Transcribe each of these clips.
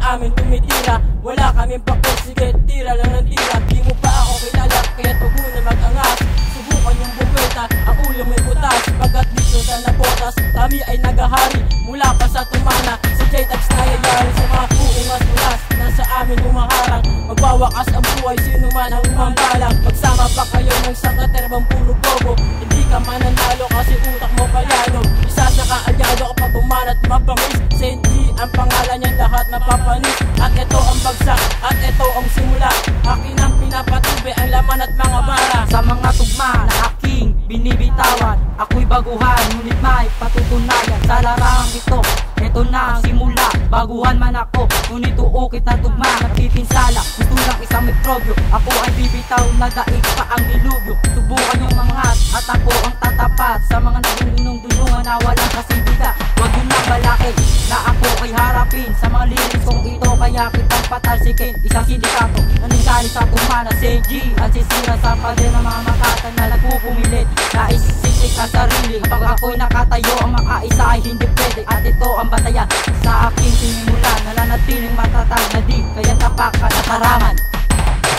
amin tumitira. Wala kaming pakul, sige tira lang ng tira. Di mo pa ako kilala, kaya tugo na mag-angas. Subukan yung buweta, ang ulo may butas. Pagkat dito sa nabotas, kami ay nagahari. Mula pa sa tumana, sa J-Tax na yayari. Sa mga uungas-ungas, nasa amin umaharang. Magwawakas ang buhay, sino man ang umambalang. Magsama pa kayo ng sangkaterbang puro bobo. Hindi ka mananalo kasi utak mo palyado. Isa sa kaalyado kapag bumanat mabangis. Saint G ang pangalan niya, lahat mapapanis. At ito ang bagsak, at ito ang simula. Akin ang pinapatubi, ang laman at mga bara. Sa mga tugma na aking binibitawan, ako'y baguhan, ngunit may patutunayan. Sa larangang ito na ang simula. Baguhan man ako, ngunit uukit na tugma, nagpipinsala. Gusto lang isang mikrobyo, ako ay bibitaw na daig pa ang dilubyo. Subukan yung mga at ako ang tatapat sa mga naging dunong-dunungan na walang kasindiga. Huwag yun lang balakid na ako ay harapin sa mga lyrics kong ito, kaya kitang patalsikin. Isang sindikato na nanggaling sa tumana, Saint G ang sisira sa pader ng mga makatan na nagpupumilit. Nais sisik ang sarili, kapag ako'y nakatayo ang makaisa ay hindi pwede. At ito ang batayan sa aking sinimulan, nananatiling matatag na di kaya tapak at nataraman.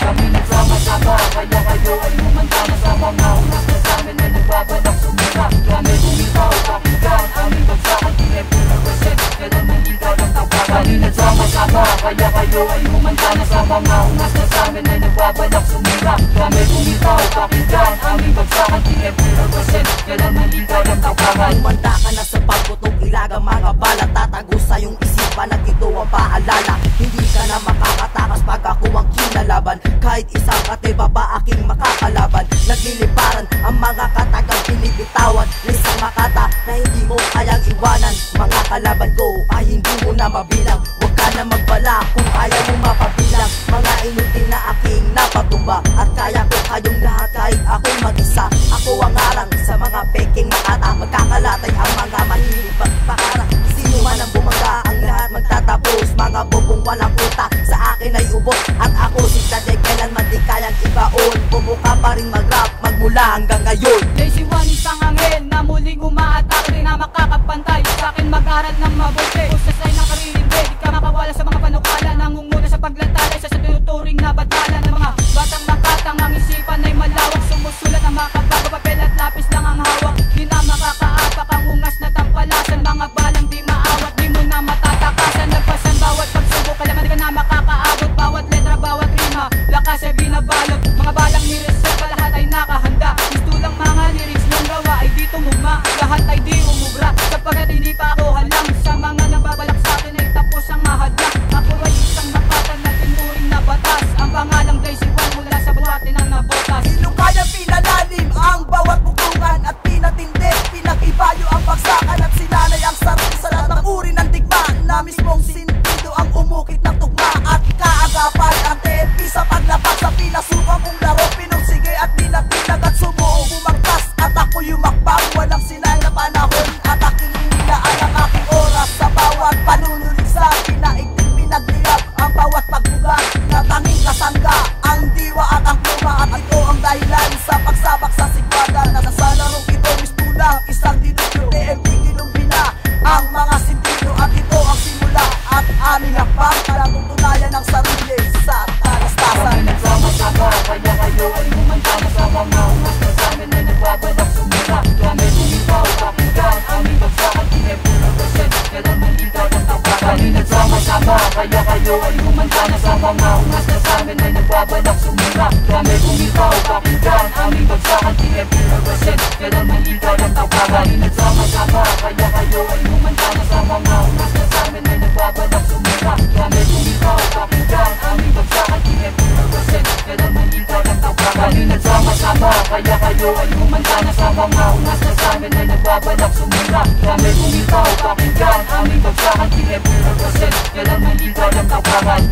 Kami nagsama-sama, kaya kayo ay humantama sa mga unas na samin ay nagbabalak sumira. Kami bumitaw, pakinggan, aming bagsakan, pinag-represent, kailan hindi kayang tapakan. Kami nagsama-sama, kaya kayo ay humantama sa mga unas na samin ay nagbabalak sumira. Kami bumitaw, pakinggan, aming bagsakan, pinag-represent, kailan hindi kayang tapakan. Humanda ka na sa pagputok, ilagang mga bala. Tatago sa iyong isipan at ito ang paalala. Hindi ka na makakatakas pag ako ang kinalaban. Kahit isang katiba pa aking makakalaban. Nagliliparan ang mga katagang binibitawan na isang makata na hindi mo kayang iwanan. Mga kalaban ko ay hindi mo na mabilang. Huwag ka na magbala kung ayaw mo mapabilang. Mga inutil na aking napatuba, at kaya ko kayong lahat kahit ako'y mag-isa. Ako ang arang sa mga peking makata. Magkakalatay ang mga mahilig pagpakara. Sino man ang bumangga, ang lahat magtatapos. Mga bobong walang puta, sa akin ay ubos. At ako si Tadek, kailanman di kayang ibaon. Bumuka pa rin mag-rap, magmula hanggang ngayon. JC1 isang angel na muling umaatake, di na makakapantay sa akin mag-aral ng mabuti. Usasay ng karirindi, di ka makawala sa mga panukala. Nangunguna sa paglantalay sa tinuturing na batala ng mga batang makatang. Ang isipan ay malawak, sumusulat ang makabago, papel at lapis lang ang hawak. Di na makakaapak ang ungas na tampalasan. Mga balang di maawat, di mo na matatakasan. Nagpasan bawat pagsubok, kailangan di ka na makakaabot. Bawat letra, bawat rima, lakas ay binabalot. Mga balang nireserva, lahat ay nakahanda. Gusto lang mga lyrics ng gawa ay di tumugma. Lahat ay di umubra, sapagkat hindi pa ako halang. Sa mga nababalak sa akin ay tapos ang mahadlang. Ako ay isang nakatan na tinuring na batas. Ang pangalang JC1 mula sa buhatin ng nabotas. Sino kaya pinalalim ang bawat buktungan at pinatindi, pinag-ibayo ang bagsakan at sinanay ang sarili sa lahat ng uri ng digma. Na mismong sintido ang umukit ng tugma at kaagapan ang TNP sa paglabas sa pinasukan kong laro. Pinursige at nilatinag at sumuong bumagtas at ako yumakbang walang sinay na panahon. At aking inilaan ang aking oras sa bawat panunuligsa. Pinaigting pinagliyap ang bawat pagbugat na tanging kasangga ang diwa at ang pluma. At ito ang dahilan sa pagsabak sa sigwada na sa larong ito mistulang isang dilubyo. TNP kinumbina ang mga sentido at ito ang simula at aming hakbang para tutunayan ang sarili sa talastasan. Kami nagsama-sama, kaya kayo ay humantama sa mga unas na samin ay nagbabalak sumira. Kami bumitaw, pakinggan, aming bagsakan, pinag-represent, kailan hindi kayang tapakan. Kami nagsama-sama, kaya kayo ay humantama sa mga unas na samin ay nagbabalak sumira. Kami bumitaw, pakinggan, aming bagsakan, pinag-represent, kailan hindi kayang tapakan. Kami nagsama-sama, kaya kayo ay humantama sa mga unas na samin ay nagbabalak sumira. Kami bumitaw, pakinggan, aming bagsakan, pinag-represent, kailan hindi kayang tapakan. Kami nagsama-sama, kaya kayo ay humantama sa mga unas na samin ay nagbabalak sumira. Kami bumitaw, pakinggan, aming bagsakan, pinag-represent, kailan hindi kayang tapakan.